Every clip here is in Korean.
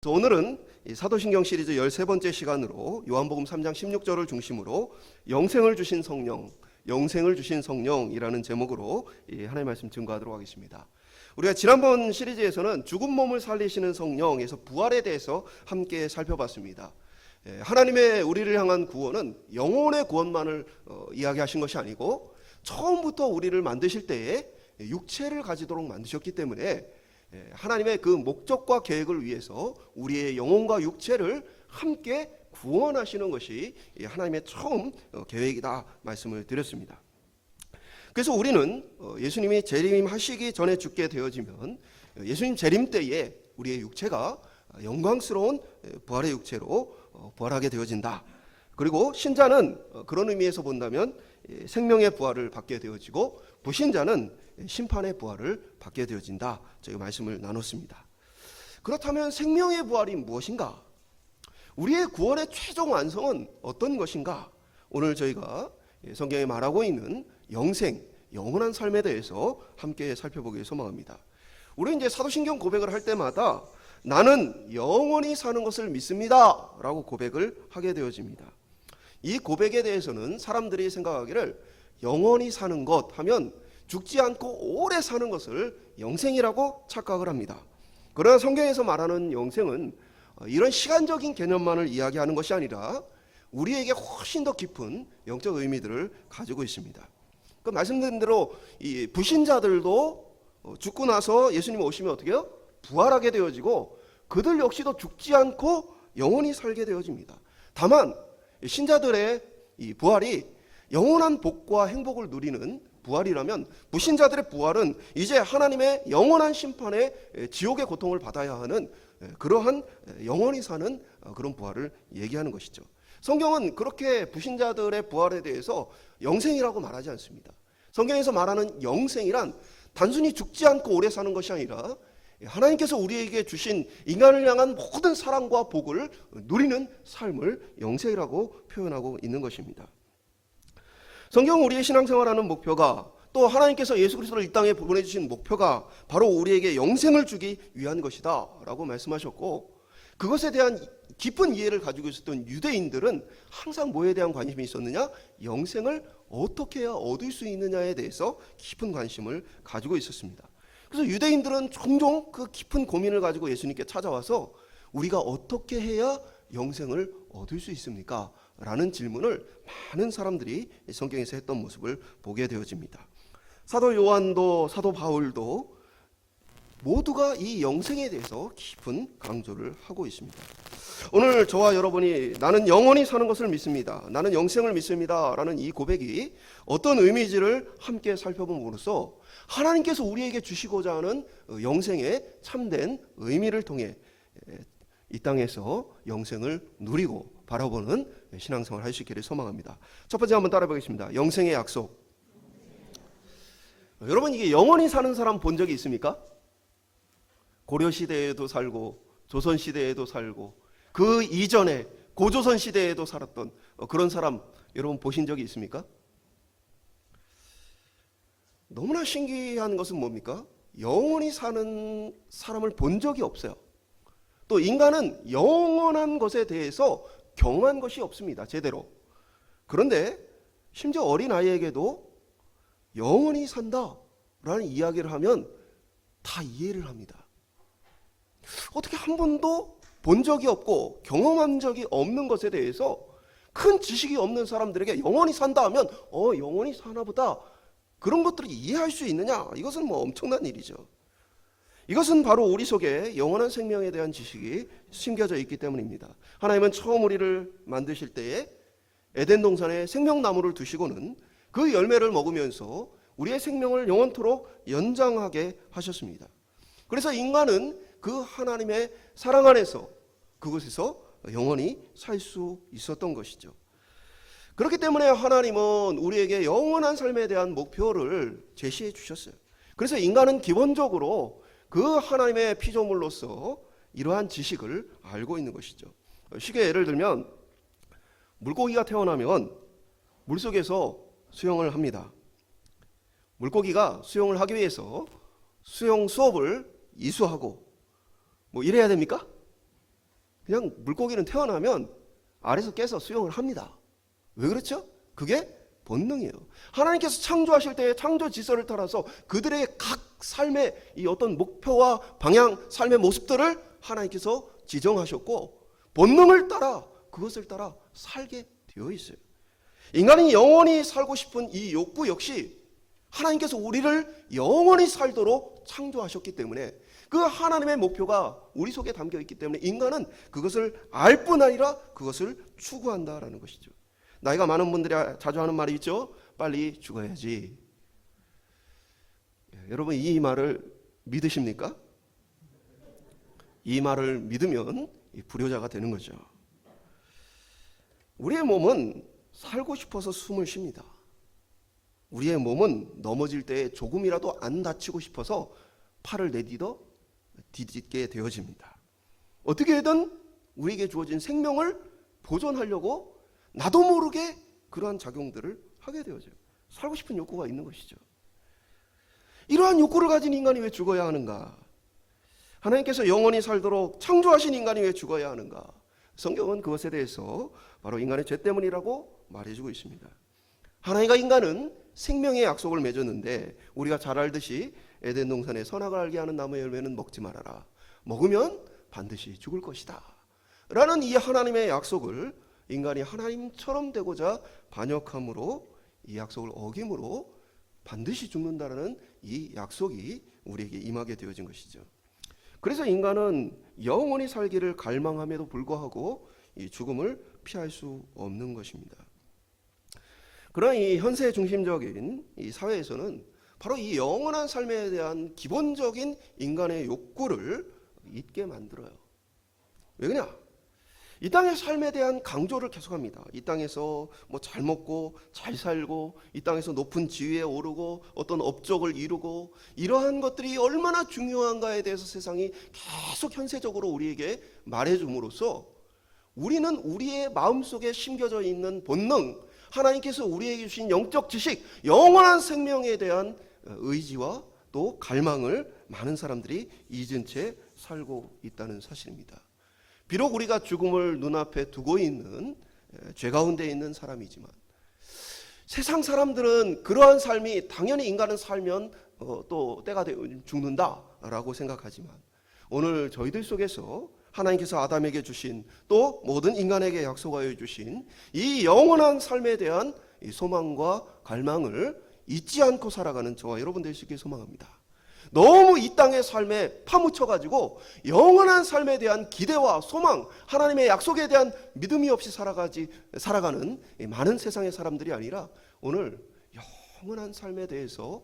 오늘은 사도신경 시리즈 13번째 시간으로 요한복음 3장 16절을 중심으로 영생을 주신 성령이라는 제목으로 하나님의 말씀 증거하도록 하겠습니다. 우리가 지난번 시리즈에서는 죽은 몸을 살리시는 성령에서 부활에 대해서 함께 살펴봤습니다. 하나님의 우리를 향한 구원은 영혼의 구원만을 이야기하신 것이 아니고 처음부터 우리를 만드실 때에 육체를 가지도록 만드셨기 때문에 하나님의 그 목적과 계획을 위해서 우리의 영혼과 육체를 함께 구원하시는 것이 하나님의 처음 계획이다 말씀을 드렸습니다. 그래서 우리는 예수님이 재림하시기 전에 죽게 되어지면 예수님 재림 때에 우리의 육체가 영광스러운 부활의 육체로 부활하게 되어진다. 그리고 신자는 그런 의미에서 본다면 생명의 부활을 받게 되어지고 불신자는 심판의 부활을 받게 되어진다. 저희가 말씀을 나눴습니다. 그렇다면 생명의 부활이 무엇인가? 우리의 구원의 최종 완성은 어떤 것인가? 오늘 저희가 성경에 말하고 있는 영생, 영원한 삶에 대해서 함께 살펴보기 소망합니다. 우리는 이제 사도신경 고백을 할 때마다 나는 영원히 사는 것을 믿습니다 라고 고백을 하게 되어집니다. 이 고백에 대해서는 사람들이 생각하기를 영원히 사는 것 하면 죽지 않고 오래 사는 것을 영생이라고 착각을 합니다. 그러나 성경에서 말하는 영생은 이런 시간적인 개념만을 이야기하는 것이 아니라 우리에게 훨씬 더 깊은 영적 의미들을 가지고 있습니다. 그 말씀드린 대로 이 불신자들도 죽고 나서 예수님 오시면 어떻게 해요? 부활하게 되어지고 그들 역시도 죽지 않고 영원히 살게 되어집니다. 다만 신자들의 이 부활이 영원한 복과 행복을 누리는 부활이라면 불신자들의 부활은 이제 하나님의 영원한 심판의 지옥의 고통을 받아야 하는 그러한 영원히 사는 그런 부활을 얘기하는 것이죠. 성경은 그렇게 불신자들의 부활에 대해서 영생이라고 말하지 않습니다. 성경에서 말하는 영생이란 단순히 죽지 않고 오래 사는 것이 아니라 하나님께서 우리에게 주신 인간을 향한 모든 사랑과 복을 누리는 삶을 영생이라고 표현하고 있는 것입니다. 성경은 우리의 신앙생활하는 목표가 또 하나님께서 예수 그리스도를 이 땅에 보내주신 목표가 바로 우리에게 영생을 주기 위한 것이다 라고 말씀하셨고, 그것에 대한 깊은 이해를 가지고 있었던 유대인들은 항상 뭐에 대한 관심이 있었느냐? 영생을 어떻게 해야 얻을 수 있느냐에 대해서 깊은 관심을 가지고 있었습니다. 그래서 유대인들은 종종 그 깊은 고민을 가지고 예수님께 찾아와서 우리가 어떻게 해야 영생을 얻을 수 있습니까? 라는 질문을 많은 사람들이 성경에서 했던 모습을 보게 되어집니다. 사도 요한도 사도 바울도 모두가 이 영생에 대해서 깊은 강조를 하고 있습니다. 오늘 저와 여러분이 나는 영원히 사는 것을 믿습니다, 나는 영생을 믿습니다 라는 이 고백이 어떤 의미인지를 함께 살펴봄으로써 하나님께서 우리에게 주시고자 하는 영생의 참된 의미를 통해 이 땅에서 영생을 누리고 바라보는 신앙생활을 할 수 있기를 소망합니다. 첫 번째 한번 따라 보겠습니다. 영생의 약속. 여러분, 이게 영원히 사는 사람 본 적이 있습니까? 고려시대에도 살고 조선시대에도 살고 그 이전에 고조선 시대에도 살았던 그런 사람 여러분 보신 적이 있습니까? 너무나 신기한 것은 뭡니까? 영원히 사는 사람을 본 적이 없어요. 또 인간은 영원한 것에 대해서 경험한 것이 없습니다. 제대로. 그런데 심지어 어린아이에게도 영원히 산다라는 이야기를 하면 다 이해를 합니다. 어떻게 한 번도 본 적이 없고 경험한 적이 없는 것에 대해서 큰 지식이 없는 사람들에게 영원히 산다 하면 영원히 사나 보다, 그런 것들을 이해할 수 있느냐? 이것은 엄청난 일이죠. 이것은 바로 우리 속에 영원한 생명에 대한 지식이 심겨져 있기 때문입니다. 하나님은 처음 우리를 만드실 때에 에덴 동산에 생명나무를 두시고는 그 열매를 먹으면서 우리의 생명을 영원토록 연장하게 하셨습니다. 그래서 인간은 그 하나님의 사랑 안에서 그곳에서 영원히 살 수 있었던 것이죠. 그렇기 때문에 하나님은 우리에게 영원한 삶에 대한 목표를 제시해 주셨어요. 그래서 인간은 기본적으로 그 하나님의 피조물로서 이러한 지식을 알고 있는 것이죠. 쉽게 예를 들면 물고기가 태어나면 물속에서 수영을 합니다. 물고기가 수영을 하기 위해서 수영 수업을 이수하고 이래야 됩니까? 그냥 물고기는 태어나면 알에서 깨서 수영을 합니다. 왜 그렇죠? 그게 본능이에요. 하나님께서 창조하실 때 창조 질서를 따라서 그들의 각 삶의 이 어떤 목표와 방향, 삶의 모습들을 하나님께서 지정하셨고 본능을 따라 그것을 따라 살게 되어 있어요. 인간이 영원히 살고 싶은 이 욕구 역시 하나님께서 우리를 영원히 살도록 창조하셨기 때문에 그 하나님의 목표가 우리 속에 담겨 있기 때문에 인간은 그것을 알 뿐 아니라 그것을 추구한다라는 것이죠. 나이가 많은 분들이 자주 하는 말이 있죠. 빨리 죽어야지. 여러분 이 말을 믿으십니까? 이 말을 믿으면 불효자가 되는 거죠. 우리의 몸은 살고 싶어서 숨을 쉽니다. 우리의 몸은 넘어질 때 조금이라도 안 다치고 싶어서 팔을 내딛어 디딛게 되어집니다. 어떻게든 우리에게 주어진 생명을 보존하려고 나도 모르게 그러한 작용들을 하게 되어져요. 살고 싶은 욕구가 있는 것이죠. 이러한 욕구를 가진 인간이 왜 죽어야 하는가? 하나님께서 영원히 살도록 창조하신 인간이 왜 죽어야 하는가? 성경은 그것에 대해서 바로 인간의 죄 때문이라고 말해주고 있습니다. 하나님과 인간은 생명의 약속을 맺었는데 우리가 잘 알듯이 에덴 동산의 선악을 알게 하는 나무의 열매는 먹지 말아라. 먹으면 반드시 죽을 것이다. 라는 이 하나님의 약속을 인간이 하나님처럼 되고자 반역함으로 이 약속을 어김으로 반드시 죽는다라는 이 약속이 우리에게 임하게 되어진 것이죠. 그래서 인간은 영원히 살기를 갈망함에도 불구하고 이 죽음을 피할 수 없는 것입니다. 그러나 이 현세 중심적인 이 사회에서는 바로 이 영원한 삶에 대한 기본적인 인간의 욕구를 잊게 만들어요. 왜 그러냐? 이 땅의 삶에 대한 강조를 계속합니다. 이 땅에서 뭐 잘 먹고 잘 살고 이 땅에서 높은 지위에 오르고 어떤 업적을 이루고 이러한 것들이 얼마나 중요한가에 대해서 세상이 계속 현세적으로 우리에게 말해줌으로써 우리는 우리의 마음속에 심겨져 있는 본능, 하나님께서 우리에게 주신 영적 지식, 영원한 생명에 대한 의지와 또 갈망을 많은 사람들이 잊은 채 살고 있다는 사실입니다. 비록 우리가 죽음을 눈앞에 두고 있는 죄 가운데 있는 사람이지만 세상 사람들은 그러한 삶이 당연히 인간은 살면 또 때가 되면 죽는다라고 생각하지만 오늘 저희들 속에서 하나님께서 아담에게 주신 또 모든 인간에게 약속하여 주신 이 영원한 삶에 대한 이 소망과 갈망을 잊지 않고 살아가는 저와 여러분 될 수 있기를 소망합니다. 너무 이 땅의 삶에 파묻혀가지고 영원한 삶에 대한 기대와 소망, 하나님의 약속에 대한 믿음이 없이 살아가는 많은 세상의 사람들이 아니라 오늘 영원한 삶에 대해서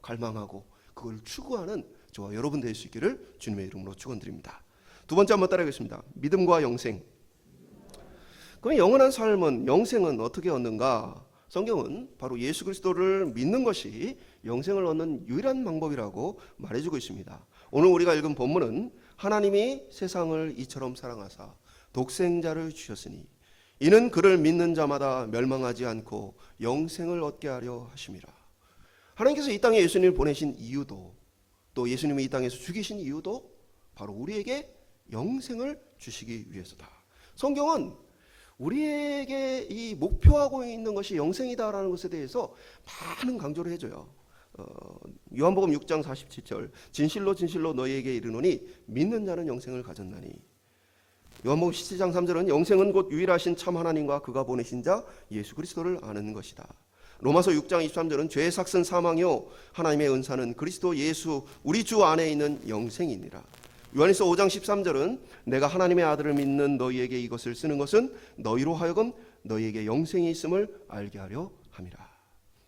갈망하고 그걸 추구하는 저와 여러분 될 수 있기를 주님의 이름으로 축원드립니다. 두 번째 한번 따라하겠습니다. 믿음과 영생. 그럼 영원한 삶은, 영생은 어떻게 얻는가? 성경은 바로 예수 그리스도를 믿는 것이 영생을 얻는 유일한 방법이라고 말해주고 있습니다. 오늘 우리가 읽은 본문은 하나님이 세상을 이처럼 사랑하사 독생자를 주셨으니 이는 그를 믿는 자마다 멸망하지 않고 영생을 얻게 하려 하심이라. 하나님께서 이 땅에 예수님을 보내신 이유도 또 예수님이 이 땅에서 죽이신 이유도 바로 우리에게 영생을 주시기 위해서다. 성경은 우리에게 이 목표하고 있는 것이 영생이다라는 것에 대해서 많은 강조를 해줘요. 요한복음 6장 47절 진실로 진실로 너희에게 이르노니 믿는 자는 영생을 가졌나니. 요한복음 17장 3절은 영생은 곧 유일하신 참 하나님과 그가 보내신 자 예수 그리스도를 아는 것이다. 로마서 6장 23절은 죄의 삭은 사망이요 하나님의 은사는 그리스도 예수 우리 주 안에 있는 영생이니라. 요한일서 5장 13절은 내가 하나님의 아들을 믿는 너희에게 이것을 쓰는 것은 너희로 하여금 너희에게 영생이 있음을 알게 하려 함이라.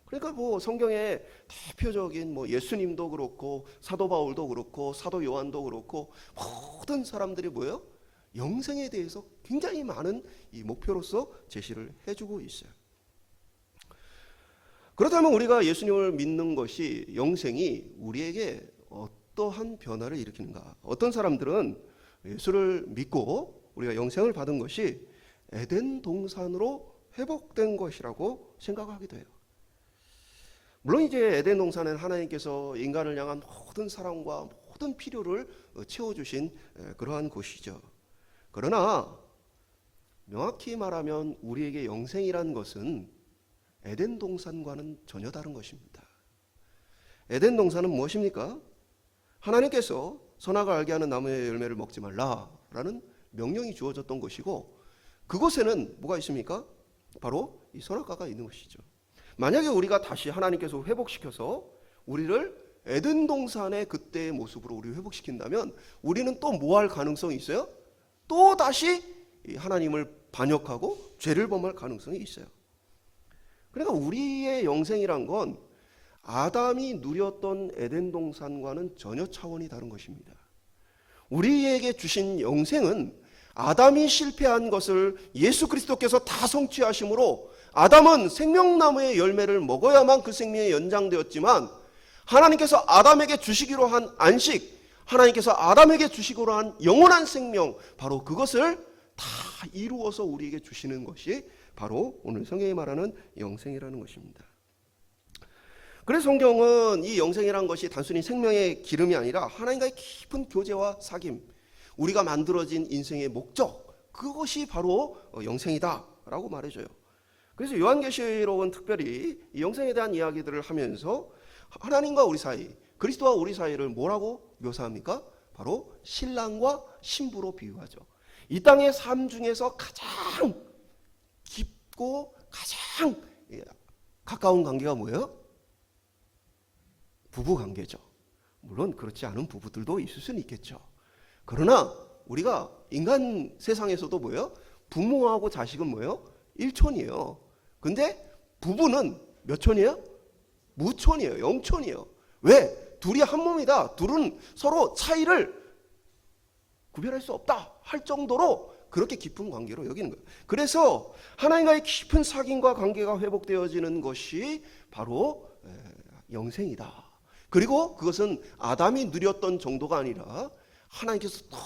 그러니까 뭐 성경의 대표적인 뭐 예수님도 그렇고 사도 바울도 그렇고 사도 요한도 그렇고 모든 사람들이 뭐예요? 영생에 대해서 굉장히 많은 이 목표로서 제시를 해주고 있어요. 그렇다면 우리가 예수님을 믿는 것이 영생이 우리에게 어떠한 변화를 일으키는가? 어떤 사람들은 예수를 믿고 우리가 영생을 받은 것이 에덴 동산으로 회복된 것이라고 생각하기도 해요. 물론 이제 에덴 동산은 하나님께서 인간을 향한 모든 사랑과 모든 필요를 채워주신 그러한 곳이죠. 그러나 명확히 말하면 우리에게 영생이란 것은 에덴 동산과는 전혀 다른 것입니다. 에덴 동산은 무엇입니까? 하나님께서 선악을 알게 하는 나무의 열매를 먹지 말라라는 명령이 주어졌던 것이고, 그곳에는 뭐가 있습니까? 바로 이 선악과가 있는 것이죠. 만약에 우리가 다시 하나님께서 회복시켜서 우리를 에덴 동산의 그때의 모습으로 우리 회복시킨다면 우리는 또 뭐 할 가능성이 있어요? 또 다시 하나님을 반역하고 죄를 범할 가능성이 있어요. 그러니까 우리의 영생이란 건 아담이 누렸던 에덴 동산과는 전혀 차원이 다른 것입니다. 우리에게 주신 영생은 아담이 실패한 것을 예수 그리스도께서 다 성취하심으로 아담은 생명나무의 열매를 먹어야만 그 생명이 연장되었지만, 하나님께서 아담에게 주시기로 한 안식, 하나님께서 아담에게 주시기로 한 영원한 생명, 바로 그것을 다 이루어서 우리에게 주시는 것이 바로 오늘 성경이 말하는 영생이라는 것입니다. 그래서 성경은 이 영생이라는 것이 단순히 생명의 기름이 아니라 하나님과의 깊은 교제와 사귐, 우리가 만들어진 인생의 목적, 그것이 바로 영생이다라고 말해줘요. 그래서 요한계시록은 특별히 이 영생에 대한 이야기들을 하면서 하나님과 우리 사이, 그리스도와 우리 사이를 뭐라고 묘사합니까? 바로 신랑과 신부로 비유하죠. 이 땅의 삶 중에서 가장 깊고 가장 가까운 관계가 뭐예요? 부부 관계죠. 물론 그렇지 않은 부부들도 있을 수는 있겠죠. 그러나 우리가 인간 세상에서도 뭐예요? 부모하고 자식은 뭐예요? 일촌이에요. 근데 부부는 몇 촌이에요? 무촌이에요. 영촌이에요. 왜? 둘이 한 몸이다. 둘은 서로 차이를 구별할 수 없다 할 정도로 그렇게 깊은 관계로 여기는 거예요. 그래서 하나님과의 깊은 사귐과 관계가 회복되어지는 것이 바로 영생이다. 그리고 그것은 아담이 누렸던 정도가 아니라 하나님께서 더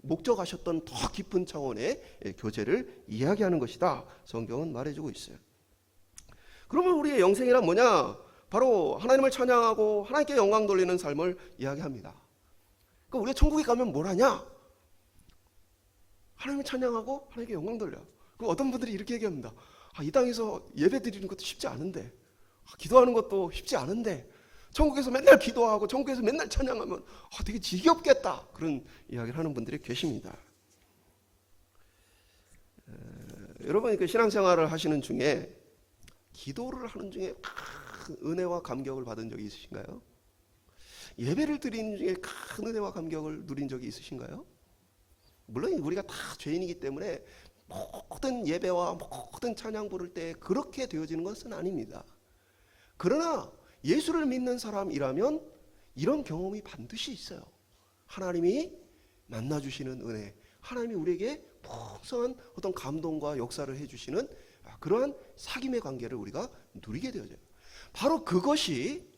목적하셨던 더 깊은 차원의 교제를 이야기하는 것이다. 성경은 말해주고 있어요. 그러면 우리의 영생이란 뭐냐? 바로 하나님을 찬양하고 하나님께 영광 돌리는 삶을 이야기합니다. 그러니까 우리가 천국에 가면 뭘 하냐? 하나님을 찬양하고 하나님께 영광 돌려. 그럼 어떤 분들이 이렇게 얘기합니다. 이 땅에서 예배 드리는 것도 쉽지 않은데, 기도하는 것도 쉽지 않은데, 천국에서 맨날 기도하고 천국에서 맨날 찬양하면 되게 지겹겠다. 그런 이야기를 하는 분들이 계십니다. 여러분, 그 신앙생활을 하시는 중에 기도를 하는 중에 큰 은혜와 감격을 받은 적이 있으신가요? 예배를 드리는 중에 큰 은혜와 감격을 누린 적이 있으신가요? 물론 우리가 다 죄인이기 때문에 모든 예배와 모든 찬양 부를 때 그렇게 되어지는 것은 아닙니다. 그러나 예수를 믿는 사람이라면 이런 경험이 반드시 있어요. 하나님이 만나주시는 은혜, 하나님이 우리에게 풍성한 어떤 감동과 역사를 해주시는 그러한 사귐의 관계를 우리가 누리게 되어져요. 바로 그것이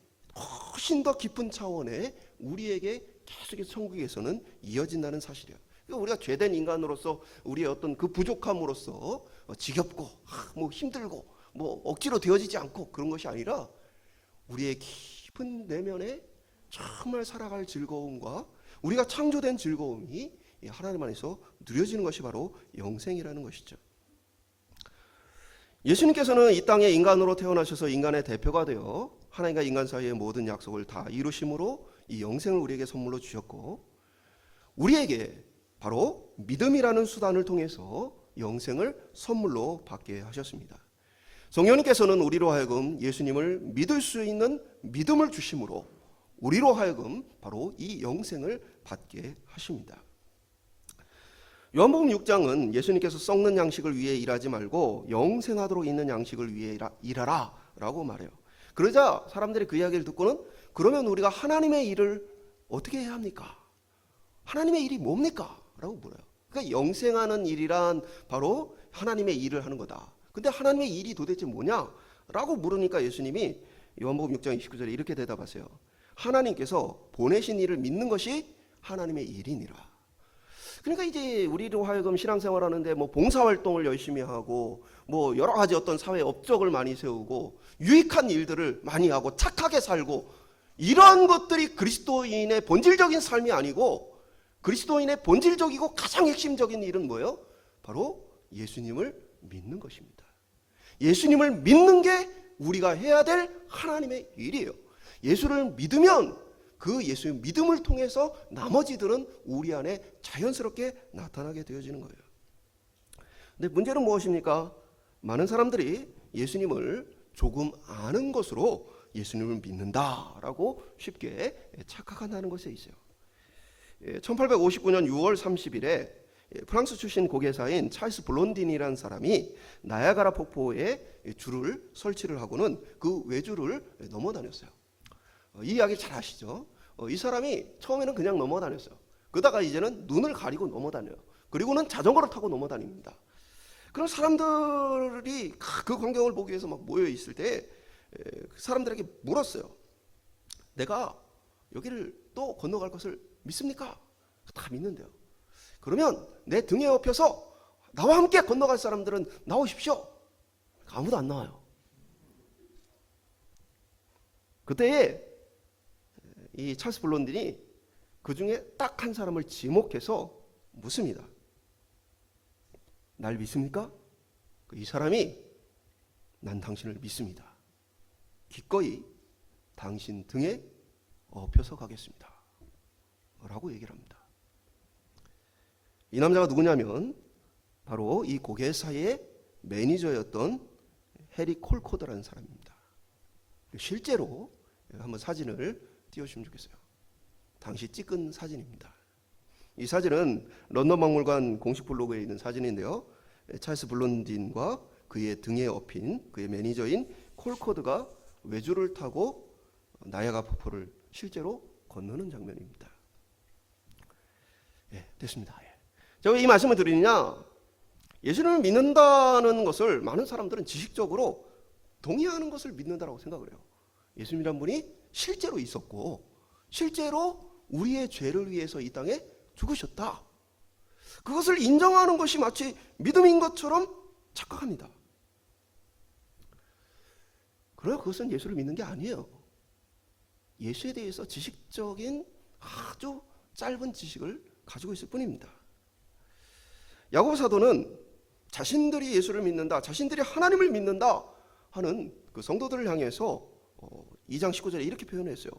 훨씬 더 깊은 차원의 우리에게 계속해서 천국에서는 이어진다는 사실이에요. 우리가 죄된 인간으로서 우리의 어떤 그 부족함으로써 지겹고 뭐 힘들고 뭐 억지로 되어지지 않고 그런 것이 아니라 우리의 깊은 내면에 정말 살아갈 즐거움과 우리가 창조된 즐거움이 하나님 안에서 누려지는 것이 바로 영생이라는 것이죠. 예수님께서는 이 땅에 인간으로 태어나셔서 인간의 대표가 되어 하나님과 인간 사이의 모든 약속을 다 이루심으로 이 영생을 우리에게 선물로 주셨고, 우리에게 바로 믿음이라는 수단을 통해서 영생을 선물로 받게 하셨습니다. 성령님께서는 우리로 하여금 예수님을 믿을 수 있는 믿음을 주심으로 우리로 하여금 바로 이 영생을 받게 하십니다. 요한복음 6장은 예수님께서 썩는 양식을 위해 일하지 말고 영생하도록 있는 양식을 위해 일하라 라고 말해요. 그러자 사람들이 그 이야기를 듣고는 그러면 우리가 하나님의 일을 어떻게 해야 합니까? 하나님의 일이 뭡니까? 라고 물어요. 그러니까 영생하는 일이란 바로 하나님의 일을 하는 거다. 근데 하나님의 일이 도대체 뭐냐? 라고 물으니까 예수님이 요한복음 6장 29절에 이렇게 대답하세요. 하나님께서 보내신 일을 믿는 것이 하나님의 일이니라. 그러니까 이제 우리로 하여금 신앙생활하는데 뭐 봉사활동을 열심히 하고 뭐 여러 가지 어떤 사회 업적을 많이 세우고 유익한 일들을 많이 하고 착하게 살고 이러한 것들이 그리스도인의 본질적인 삶이 아니고 그리스도인의 본질적이고 가장 핵심적인 일은 뭐예요? 바로 예수님을 믿는 것입니다. 예수님을 믿는 게 우리가 해야 될 하나님의 일이에요. 예수를 믿으면 그 예수의 믿음을 통해서 나머지들은 우리 안에 자연스럽게 나타나게 되어지는 거예요. 근데 문제는 무엇입니까? 많은 사람들이 예수님을 조금 아는 것으로 예수님을 믿는다라고 쉽게 착각한다는 것에 있어요. 1859년 6월 30일에 프랑스 출신 고개사인 찰스 블론딘이라는 사람이 나야가라 폭포에 줄을 설치를 하고는 그 외줄을 넘어다녔어요. 이 이야기 잘 아시죠? 이 사람이 처음에는 그냥 넘어다녔어요. 그러다가 이제는 눈을 가리고 넘어다녀요. 그리고는 자전거를 타고 넘어다닙니다. 그런 사람들이 그 광경을 보기 위해서 막 모여 있을 때 사람들에게 물었어요. 내가 여기를 또 건너갈 것을 믿습니까? 다 믿는데요. 그러면 내 등에 업혀서 나와 함께 건너갈 사람들은 나오십시오. 아무도 안 나와요. 그때 이 찰스 블론딘이 그 중에 딱 한 사람을 지목해서 묻습니다. 날 믿습니까? 이 사람이 난 당신을 믿습니다. 기꺼이 당신 등에 업혀서 가겠습니다. 라고 얘기를 합니다. 이 남자가 누구냐면 바로 이 고개사의 매니저였던 해리 콜코드라는 사람입니다. 실제로 한번 사진을 띄워주시면 좋겠어요. 당시 찍은 사진입니다. 이 사진은 런던 박물관 공식 블로그에 있는 사진인데요. 찰스 블론딘과 그의 등에 업힌 그의 매니저인 콜코드가 외줄을 타고 나야가라 폭포를 실제로 건너는 장면입니다. 됐습니다. 제가 왜 이 말씀을 드리느냐? 예수님을 믿는다는 것을 많은 사람들은 지식적으로 동의하는 것을 믿는다라고 생각을 해요. 예수님이란 분이 실제로 있었고 실제로 우리의 죄를 위해서 이 땅에 죽으셨다. 그것을 인정하는 것이 마치 믿음인 것처럼 착각합니다. 그러나 그것은 예수를 믿는 게 아니에요. 예수에 대해서 지식적인 아주 짧은 지식을 가지고 있을 뿐입니다. 야고보 사도는 자신들이 예수를 믿는다, 자신들이 하나님을 믿는다 하는 그 성도들을 향해서 2장 19절에 이렇게 표현했어요.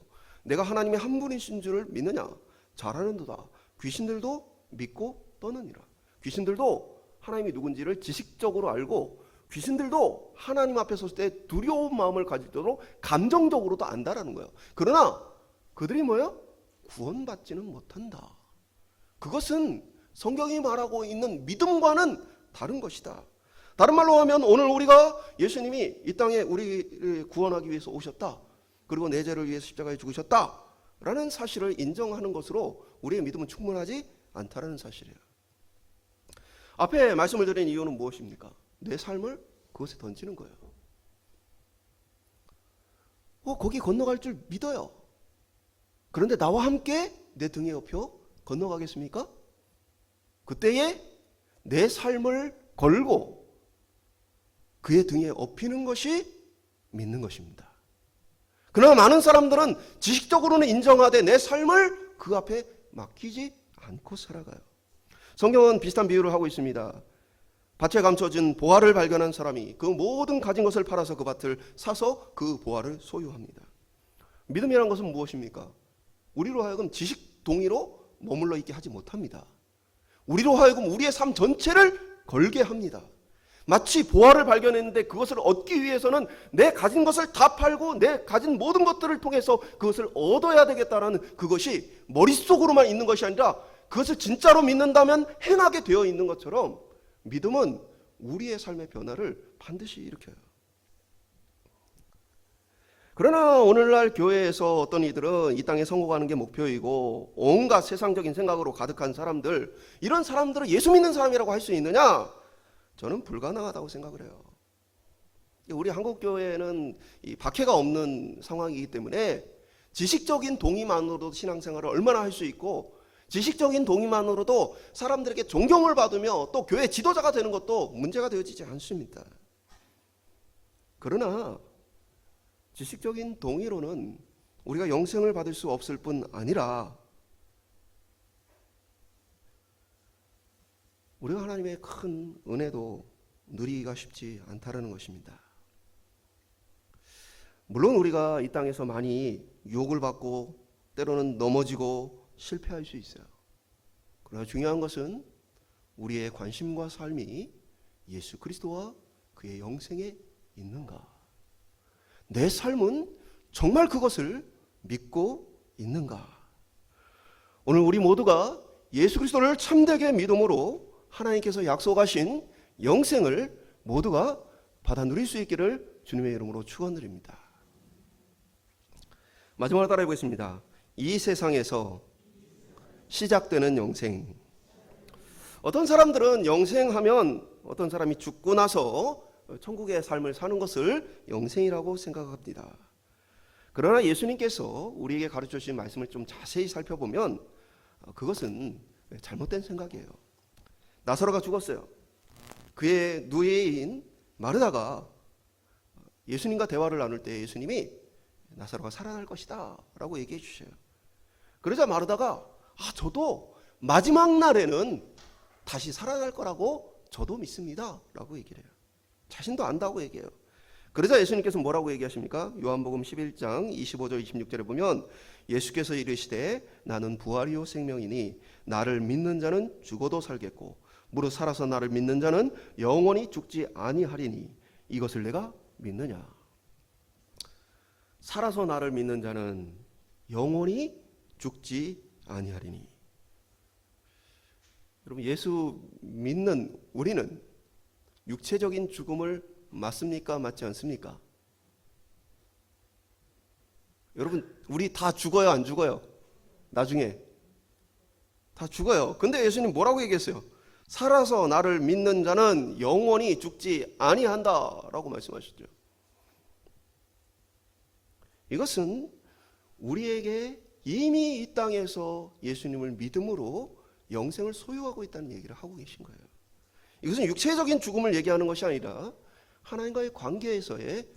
내가 하나님의 한 분이신 줄을 믿느냐? 잘하는도다. 귀신들도 믿고 떠느니라. 귀신들도 하나님이 누군지를 지식적으로 알고 귀신들도 하나님 앞에 섰을 때 두려운 마음을 가질 정도로 감정적으로도 안다라는 거예요. 그러나 그들이 뭐예요? 구원받지는 못한다. 그것은 성경이 말하고 있는 믿음과는 다른 것이다. 다른 말로 하면 오늘 우리가 예수님이 이 땅에 우리를 구원하기 위해서 오셨다. 그리고 내 죄를 위해서 십자가에 죽으셨다. 라는 사실을 인정하는 것으로 우리의 믿음은 충분하지 않다라는 사실이에요. 앞에 말씀을 드린 이유는 무엇입니까? 내 삶을 그것에 던지는 거예요. 거기 건너갈 줄 믿어요. 그런데 나와 함께 내 등에 업혀 건너가겠습니까? 그때에 내 삶을 걸고 그의 등에 업히는 것이 믿는 것입니다. 그러나 많은 사람들은 지식적으로는 인정하되 내 삶을 그 앞에 맡기지 않고 살아가요. 성경은 비슷한 비유를 하고 있습니다. 밭에 감춰진 보화를 발견한 사람이 그 모든 가진 것을 팔아서 그 밭을 사서 그 보화를 소유합니다. 믿음이란 것은 무엇입니까? 우리로 하여금 지식 동의로 머물러 있게 하지 못합니다. 우리로 하여금 우리의 삶 전체를 걸게 합니다. 마치 보화를 발견했는데 그것을 얻기 위해서는 내 가진 것을 다 팔고 내 가진 모든 것들을 통해서 그것을 얻어야 되겠다는 그것이 머릿속으로만 있는 것이 아니라 그것을 진짜로 믿는다면 행하게 되어 있는 것처럼 믿음은 우리의 삶의 변화를 반드시 일으켜요. 그러나 오늘날 교회에서 어떤 이들은 이 땅에 성공하는 게 목표이고 온갖 세상적인 생각으로 가득한 사람들, 이런 사람들을 예수 믿는 사람이라고 할 수 있느냐? 저는 불가능하다고 생각을 해요. 우리 한국교회는 이 박해가 없는 상황이기 때문에 지식적인 동의만으로도 신앙생활을 얼마나 할 수 있고 지식적인 동의만으로도 사람들에게 존경을 받으며 또 교회 지도자가 되는 것도 문제가 되어지지 않습니다. 그러나 지식적인 동의로는 우리가 영생을 받을 수 없을 뿐 아니라 우리가 하나님의 큰 은혜도 누리기가 쉽지 않다는 것입니다. 물론 우리가 이 땅에서 많이 유혹을 받고 때로는 넘어지고 실패할 수 있어요. 그러나 중요한 것은 우리의 관심과 삶이 예수 그리스도와 그의 영생에 있는가? 내 삶은 정말 그것을 믿고 있는가? 오늘 우리 모두가 예수 그리스도를 참되게 믿음으로 하나님께서 약속하신 영생을 모두가 받아 누릴 수 있기를 주님의 이름으로 축원드립니다. 마지막으로 따라해 보겠습니다. 이 세상에서 시작되는 영생. 어떤 사람들은 영생하면 어떤 사람이 죽고 나서 천국의 삶을 사는 것을 영생이라고 생각합니다. 그러나 예수님께서 우리에게 가르쳐 주신 말씀을 좀 자세히 살펴보면 그것은 잘못된 생각이에요. 나사로가 죽었어요. 그의 누이인 마르다가 예수님과 대화를 나눌 때 예수님이 나사로가 살아날 것이다 라고 얘기해 주셔요. 그러자 마르다가 저도 마지막 날에는 다시 살아날 거라고 저도 믿습니다 라고 얘기를 해요. 자신도 안다고 얘기해요. 그러자 예수님께서 뭐라고 얘기하십니까? 요한복음 11장 25절 26절에 보면 예수께서 이르시되 나는 부활이요 생명이니 나를 믿는 자는 죽어도 살겠고 무릇 살아서 나를 믿는 자는 영원히 죽지 아니하리니 이것을 내가 믿느냐. 살아서 나를 믿는 자는 영원히 죽지 아니하리니. 여러분, 예수 믿는 우리는 육체적인 죽음을 맞습니까? 맞지 않습니까? 여러분, 우리 다 죽어요, 안 죽어요? 나중에 다 죽어요. 근데 예수님 뭐라고 얘기했어요? 살아서 나를 믿는 자는 영원히 죽지 아니한다 라고 말씀하셨죠. 이것은 우리에게 이미 이 땅에서 예수님을 믿음으로 영생을 소유하고 있다는 얘기를 하고 계신 거예요. 이것은 육체적인 죽음을 얘기하는 것이 아니라 하나님과의 관계에서의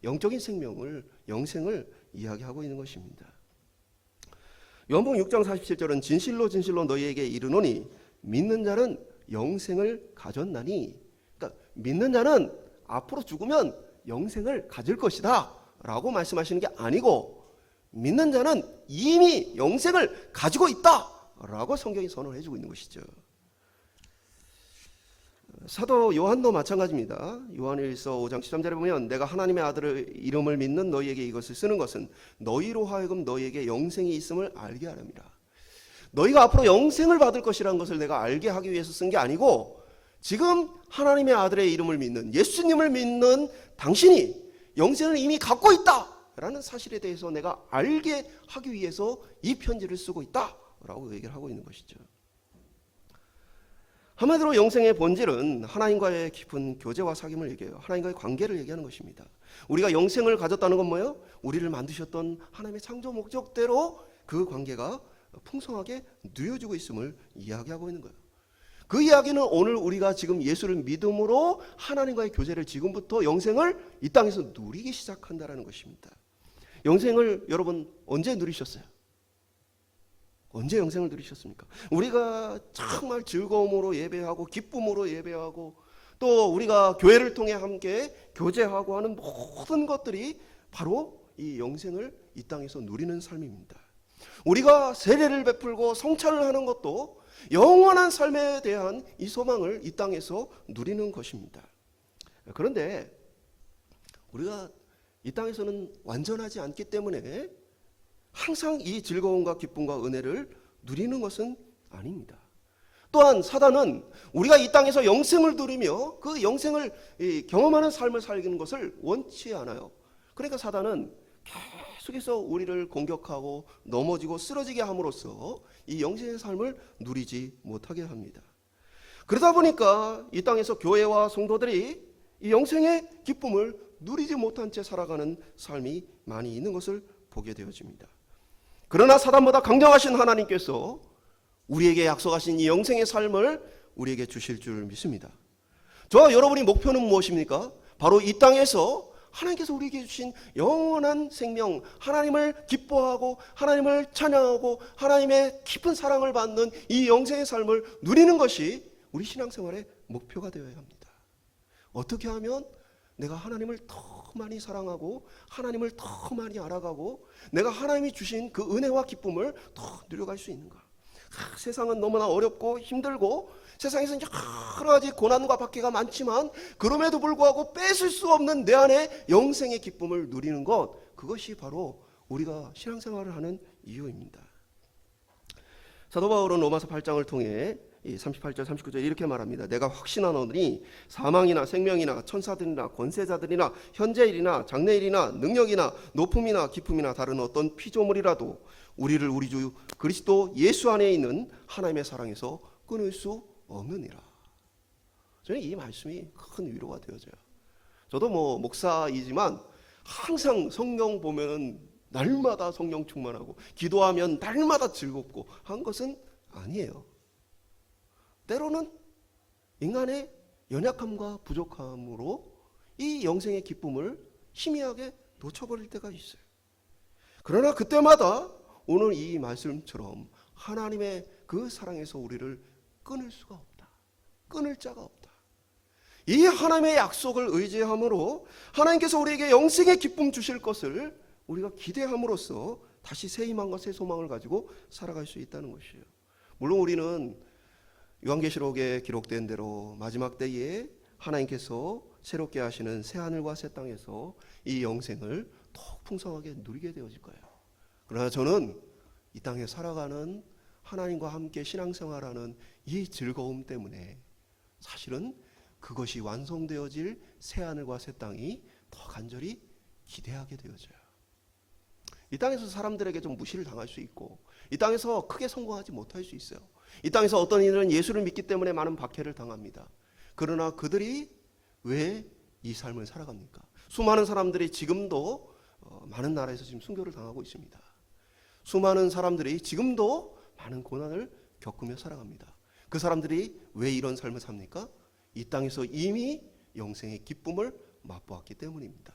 영적인 생명을, 영생을 이야기하고 있는 것입니다. 요한복음 6장 47절은 진실로 진실로 너희에게 이르노니 믿는 자는 영생을 가졌나니, 그러니까 믿는 자는 앞으로 죽으면 영생을 가질 것이다 라고 말씀하시는 게 아니고 믿는 자는 이미 영생을 가지고 있다 라고 성경이 선언을 해주고 있는 것이죠. 사도 요한도 마찬가지입니다. 요한일서 5장 13절에 보면 내가 하나님의 아들의 이름을 믿는 너희에게 이것을 쓰는 것은 너희로 하여금 너희에게 영생이 있음을 알게 하렵니다. 너희가 앞으로 영생을 받을 것이라는 것을 내가 알게 하기 위해서 쓴 게 아니고 지금 하나님의 아들의 이름을 믿는, 예수님을 믿는 당신이 영생을 이미 갖고 있다라는 사실에 대해서 내가 알게 하기 위해서 이 편지를 쓰고 있다라고 얘기를 하고 있는 것이죠. 한마디로 영생의 본질은 하나님과의 깊은 교제와 사귐을 얘기해요. 하나님과의 관계를 얘기하는 것입니다. 우리가 영생을 가졌다는 건 뭐예요? 우리를 만드셨던 하나님의 창조 목적대로 그 관계가 풍성하게 누려지고 있음을 이야기하고 있는 거예요. 그 이야기는 오늘 우리가 지금 예수를 믿음으로 하나님과의 교제를 지금부터 영생을 이 땅에서 누리기 시작한다는 것입니다. 영생을 여러분 언제 누리셨어요? 언제 영생을 누리셨습니까? 우리가 정말 즐거움으로 예배하고 기쁨으로 예배하고 또 우리가 교회를 통해 함께 교제하고 하는 모든 것들이 바로 이 영생을 이 땅에서 누리는 삶입니다. 우리가 세례를 베풀고 성찬을 하는 것도 영원한 삶에 대한 이 소망을 이 땅에서 누리는 것입니다. 그런데 우리가 이 땅에서는 완전하지 않기 때문에 항상 이 즐거움과 기쁨과 은혜를 누리는 것은 아닙니다. 또한 사단은 우리가 이 땅에서 영생을 누리며 그 영생을 경험하는 삶을 살기는 것을 원치 않아요. 그러니까 사단은 계속해서 우리를 공격하고 넘어지고 쓰러지게 함으로써 이 영생의 삶을 누리지 못하게 합니다. 그러다 보니까 이 땅에서 교회와 성도들이 이 영생의 기쁨을 누리지 못한 채 살아가는 삶이 많이 있는 것을 보게 되어집니다. 그러나 사단보다 강력하신 하나님께서 우리에게 약속하신 이 영생의 삶을 우리에게 주실 줄 믿습니다. 저와 여러분의 목표는 무엇입니까? 바로 이 땅에서 하나님께서 우리에게 주신 영원한 생명, 하나님을 기뻐하고 하나님을 찬양하고 하나님의 깊은 사랑을 받는 이 영생의 삶을 누리는 것이 우리 신앙생활의 목표가 되어야 합니다. 어떻게 하면 내가 하나님을 더 많이 사랑하고 하나님을 더 많이 알아가고 내가 하나님이 주신 그 은혜와 기쁨을 더 누려갈 수 있는가? 세상은 너무나 어렵고 힘들고 세상에서 여러 가지 고난과 박해가 많지만 그럼에도 불구하고 뺏을 수 없는 내 안에 영생의 기쁨을 누리는 것, 그것이 바로 우리가 신앙생활을 하는 이유입니다. 사도 바울은 로마서 8장을 통해 38절 39절 이렇게 말합니다. 내가 확신하노니 사망이나 생명이나 천사들이나 권세자들이나 현재일이나 장래일이나 능력이나 높음이나 깊음이나 다른 어떤 피조물이라도 우리를 우리 주 그리스도 예수 안에 있는 하나님의 사랑에서 끊을 수 없느니라. 저는 이 말씀이 큰 위로가 되어져요. 저도 목사이지만 항상 성경 보면은 날마다 성령 충만하고 기도하면 날마다 즐겁고 한 것은 아니에요. 때로는 인간의 연약함과 부족함으로 이 영생의 기쁨을 희미하게 놓쳐버릴 때가 있어요. 그러나 그때마다 오늘 이 말씀처럼 하나님의 그 사랑에서 우리를 끊을 수가 없다. 끊을 자가 없다. 이 하나님의 약속을 의지함으로 하나님께서 우리에게 영생의 기쁨 주실 것을 우리가 기대함으로써 다시 새 희망과 새 소망을 가지고 살아갈 수 있다는 것이에요. 물론 우리는 요한계시록에 기록된 대로 마지막 때에 하나님께서 새롭게 하시는 새 하늘과 새 땅에서 이 영생을 더욱 풍성하게 누리게 되어질 거예요. 그러나 저는 이 땅에 살아가는 하나님과 함께 신앙생활하는 이 즐거움 때문에 사실은 그것이 완성되어질 새 하늘과 새 땅이 더 간절히 기대하게 되어져요. 이 땅에서 사람들에게 좀 무시를 당할 수 있고 이 땅에서 크게 성공하지 못할 수 있어요. 이 땅에서 어떤 이들은 예수를 믿기 때문에 많은 박해를 당합니다. 그러나 그들이 왜 이 삶을 살아갑니까? 수많은 사람들이 지금도 많은 나라에서 지금 순교를 당하고 있습니다. 수많은 사람들이 지금도 많은 고난을 겪으며 살아갑니다. 그 사람들이 왜 이런 삶을 삽니까? 이 땅에서 이미 영생의 기쁨을 맛보았기 때문입니다.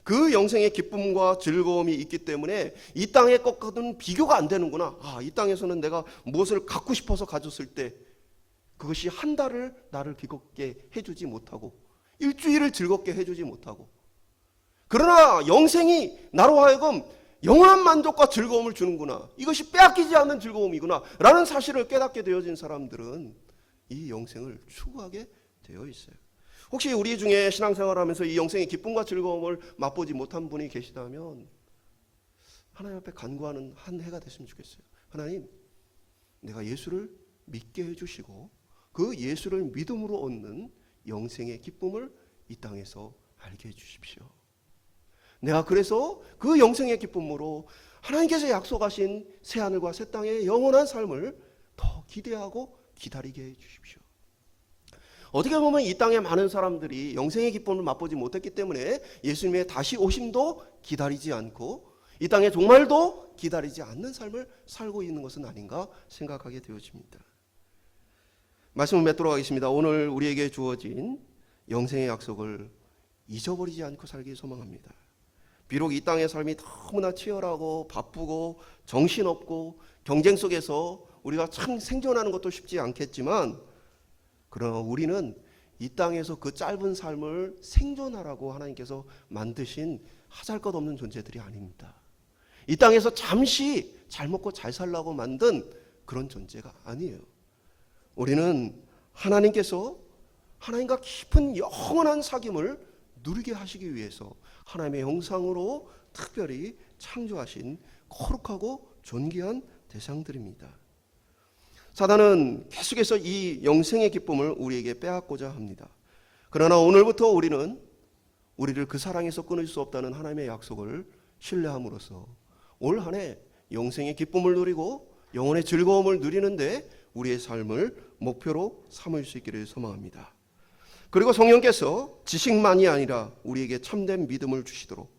그 영생의 기쁨과 즐거움이 있기 때문에 이 땅의 것과는 비교가 안 되는구나. 이 땅에서는 내가 무엇을 갖고 싶어서 가졌을 때 그것이 한 달을 나를 즐겁게 해주지 못하고 일주일을 즐겁게 해주지 못하고 그러나 영생이 나로 하여금 영원한 만족과 즐거움을 주는구나. 이것이 빼앗기지 않는 즐거움이구나 라는 사실을 깨닫게 되어진 사람들은 이 영생을 추구하게 되어 있어요. 혹시 우리 중에 신앙생활하면서 이 영생의 기쁨과 즐거움을 맛보지 못한 분이 계시다면 하나님 앞에 간구하는 한 해가 됐으면 좋겠어요. 하나님, 내가 예수를 믿게 해주시고 그 예수를 믿음으로 얻는 영생의 기쁨을 이 땅에서 알게 해주십시오. 내가 그래서 그 영생의 기쁨으로 하나님께서 약속하신 새하늘과 새 땅의 영원한 삶을 더 기대하고 기다리게 해주십시오. 어떻게 보면 이 땅에 많은 사람들이 영생의 기쁨을 맛보지 못했기 때문에 예수님의 다시 오심도 기다리지 않고 이 땅에 정말도 기다리지 않는 삶을 살고 있는 것은 아닌가 생각하게 되어집니다. 말씀을 맺도록 하겠습니다. 오늘 우리에게 주어진 영생의 약속을 잊어버리지 않고 살기 소망합니다. 비록 이 땅의 삶이 너무나 치열하고 바쁘고 정신없고 경쟁 속에서 우리가 참 생존하는 것도 쉽지 않겠지만 그러나 우리는 이 땅에서 그 짧은 삶을 생존하라고 하나님께서 만드신 하잘것없는 존재들이 아닙니다. 이 땅에서 잠시 잘 먹고 잘 살라고 만든 그런 존재가 아니에요. 우리는 하나님께서 하나님과 깊은 영원한 사귐을 누리게 하시기 위해서 하나님의 형상으로 특별히 창조하신 거룩하고 존귀한 대상들입니다. 사단은 계속해서 이 영생의 기쁨을 우리에게 빼앗고자 합니다. 그러나 오늘부터 우리는 우리를 그 사랑에서 끊을 수 없다는 하나님의 약속을 신뢰함으로써 올 한 해 영생의 기쁨을 누리고 영혼의 즐거움을 누리는데 우리의 삶을 목표로 삼을 수 있기를 소망합니다. 그리고 성령께서 지식만이 아니라 우리에게 참된 믿음을 주시도록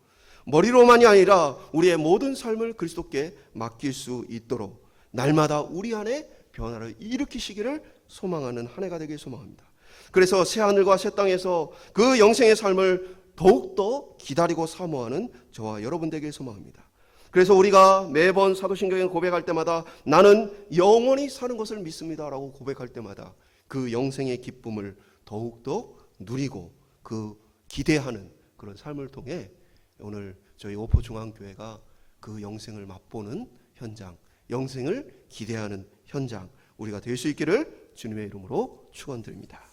머리로만이 아니라 우리의 모든 삶을 그리스도께 맡길 수 있도록 날마다 우리 안에 변화를 일으키시기를 소망하는 한 해가 되길 소망합니다. 그래서 새하늘과 새 땅에서 그 영생의 삶을 더욱더 기다리고 사모하는 저와 여러분 되길 소망합니다. 그래서 우리가 매번 사도신경에 고백할 때마다 나는 영원히 사는 것을 믿습니다 라고 고백할 때마다 그 영생의 기쁨을 더욱더 누리고 그 기대하는 그런 삶을 통해 오늘 저희 오포중앙교회가 그 영생을 맛보는 현장, 영생을 기대하는 현장 우리가 될 수 있기를 주님의 이름으로 축원드립니다.